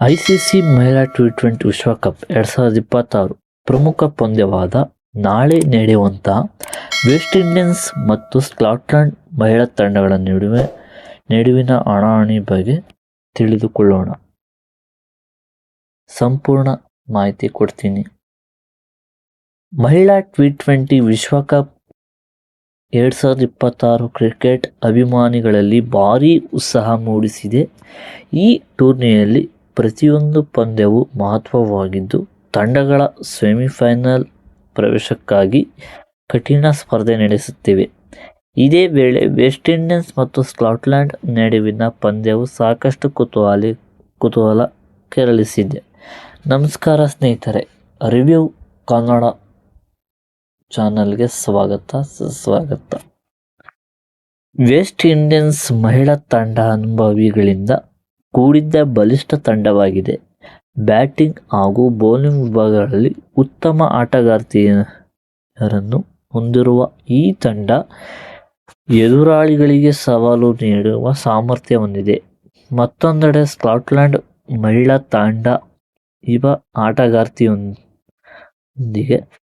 ICC ಮಹಿಳಾ T20 ವಿಶ್ವಕಪ್ 2026 ಪ್ರಮುಖ ಪಂದ್ಯವಾದ ನಾಳೆ ನಡೆಯುವಂತಹ ವೆಸ್ಟ್ ಇಂಡೀಸ್ ಮತ್ತು ಸ್ಕಾಟ್ಲೆಂಡ್ ಮಹಿಳಾ ತಂಡಗಳ ನಡುವಿನ ಹಣಾಹಣಿ ಬಗ್ಗೆ ತಿಳಿದುಕೊಳ್ಳೋಣ. ಸಂಪೂರ್ಣ ಮಾಹಿತಿ ಕೊಡ್ತೀನಿ. ಮಹಿಳಾ ಟಿ20 ವಿಶ್ವಕಪ್ 2026 ಕ್ರಿಕೆಟ್ ಅಭಿಮಾನಿಗಳಲ್ಲಿ ಭಾರೀ ಉತ್ಸಾಹ ಮೂಡಿಸಿದೆ. ಈ ಟೂರ್ನಿಯಲ್ಲಿ ಪ್ರತಿಯೊಂದು ಪಂದ್ಯವೂ ಮಹತ್ವವಾಗಿದ್ದು, ತಂಡಗಳ ಸೆಮಿಫೈನಲ್ ಪ್ರವೇಶಕ್ಕಾಗಿ ಕಠಿಣ ಸ್ಪರ್ಧೆ ನಡೆಸುತ್ತಿವೆ. ಇದೇ ವೇಳೆ ವೆಸ್ಟ್ ಇಂಡೀಸ್ ಮತ್ತು ಸ್ಕಾಟ್ಲೆಂಡ್ ನಡುವಿನ ಪಂದ್ಯವು ಸಾಕಷ್ಟು ಕುತೂಹಲ ಕೆರಳಿಸಿದೆ. ನಮಸ್ಕಾರ ಸ್ನೇಹಿತರೆ, ರಿವ್ಯೂ ಕನ್ನಡ ಚಾನಲ್ಗೆ ಸುಸ್ವಾಗತ. ವೆಸ್ಟ್ ಇಂಡೀಸ್ ಮಹಿಳಾ ತಂಡ ಅನುಭವಿಗಳಿಂದ ಕೂಡಿದ್ದ ಬಲಿಷ್ಠ ತಂಡವಾಗಿದೆ. ಬ್ಯಾಟಿಂಗ್ ಹಾಗೂ ಬೌಲಿಂಗ್ ವಿಭಾಗಗಳಲ್ಲಿ ಉತ್ತಮ ಆಟಗಾರ್ತಿಯರನ್ನು ಹೊಂದಿರುವ ಈ ತಂಡ ಎದುರಾಳಿಗಳಿಗೆ ಸವಾಲು ನೀಡುವ ಸಾಮರ್ಥ್ಯ ಹೊಂದಿದೆ. ಮತ್ತೊಂದೆಡೆ ಸ್ಕಾಟ್ಲೆಂಡ್ ಮಹಿಳಾ ತಂಡ ಯುವ ಆಟಗಾರ್ತಿಯರೊಂದಿಗೆ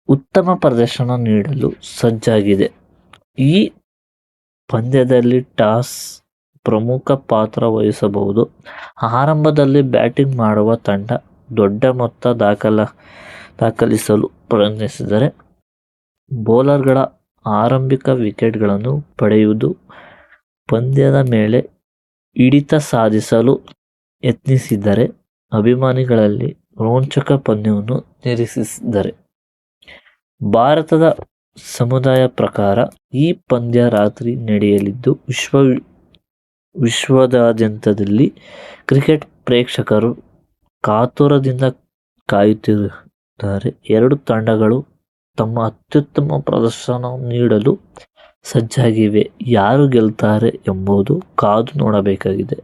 ಉತ್ತಮ ಪ್ರದರ್ಶನ ನೀಡಲು ಸಜ್ಜಾಗಿದೆ. ಈ ಪಂದ್ಯದಲ್ಲಿ ಟಾಸ್ ಪ್ರಮುಖ ಪಾತ್ರ ವಹಿಸಬಹುದು. ಆರಂಭದಲ್ಲಿ ಬ್ಯಾಟಿಂಗ್ ಮಾಡುವ ತಂಡ ದೊಡ್ಡ ಮೊತ್ತ ದಾಖಲಿಸಲು ಪ್ರಯತ್ನಿಸಿದರೆ, ಬೌಲರ್ಗಳ ಆರಂಭಿಕ ವಿಕೆಟ್ಗಳನ್ನು ಪಡೆಯುವುದು ಪಂದ್ಯದ ಮೇಲೆ ಹಿಡಿತ ಸಾಧಿಸಲು ಯತ್ನಿಸಿದರೆ ಅಭಿಮಾನಿಗಳಲ್ಲಿ ರೋಚಕ ಪಂದ್ಯವನ್ನು ನಿರೀಕ್ಷಿಸಿದ್ದಾರೆ. ಭಾರತದ ಸಮಯದ ಪ್ರಕಾರ ಈ ಪಂದ್ಯ ರಾತ್ರಿ ನಡೆಯಲಿದ್ದು, ವಿಶ್ವದಾದ್ಯಂತದಲ್ಲಿ ಕ್ರಿಕೆಟ್ ಪ್ರೇಕ್ಷಕರು ಕಾತುರದಿಂದ ಕಾಯುತ್ತಿದ್ದಾರೆ. ಎರಡೂ ತಂಡಗಳು ತಮ್ಮ ಅತ್ಯುತ್ತಮ ಪ್ರದರ್ಶನ ನೀಡಲು ಸಜ್ಜಾಗಿವೆ. ಯಾರು ಗೆಲ್ಲುತ್ತಾರೆ ಎಂಬುದು ಕಾದು ನೋಡಬೇಕಾಗಿದೆ.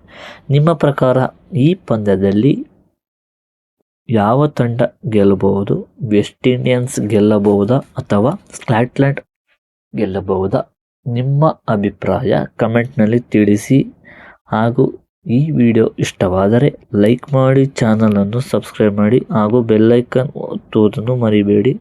ನಿಮ್ಮ ಪ್ರಕಾರ ಈ ಪಂದ್ಯದಲ್ಲಿ ಯಾವ ತಂಡ ಗೆಲ್ಲಬಹುದು? ವೆಸ್ಟ್ ಇಂಡೀಸ್ ಗೆಲ್ಲಬಹುದಾ ಅಥವಾ ಸ್ಕಾಟ್ಲೆಂಡ್ ಗೆಲ್ಲಬಹುದಾ? ನಿಮ್ಮ ಅಭಿಪ್ರಾಯ ಕಮೆಂಟ್ನಲ್ಲಿ ತಿಳಿಸಿ. ಹಾಗೂ ಈ ವಿಡಿಯೋ ಇಷ್ಟವಾದರೆ ಲೈಕ್ ಮಾಡಿ, ಚಾನಲನ್ನು ಸಬ್ಸ್ಕ್ರೈಬ್ ಮಾಡಿ ಹಾಗೂ ಬೆಲ್ ಐಕಾನ್ ಒತ್ತುವುದನ್ನು ಮರಿಬೇಡಿ.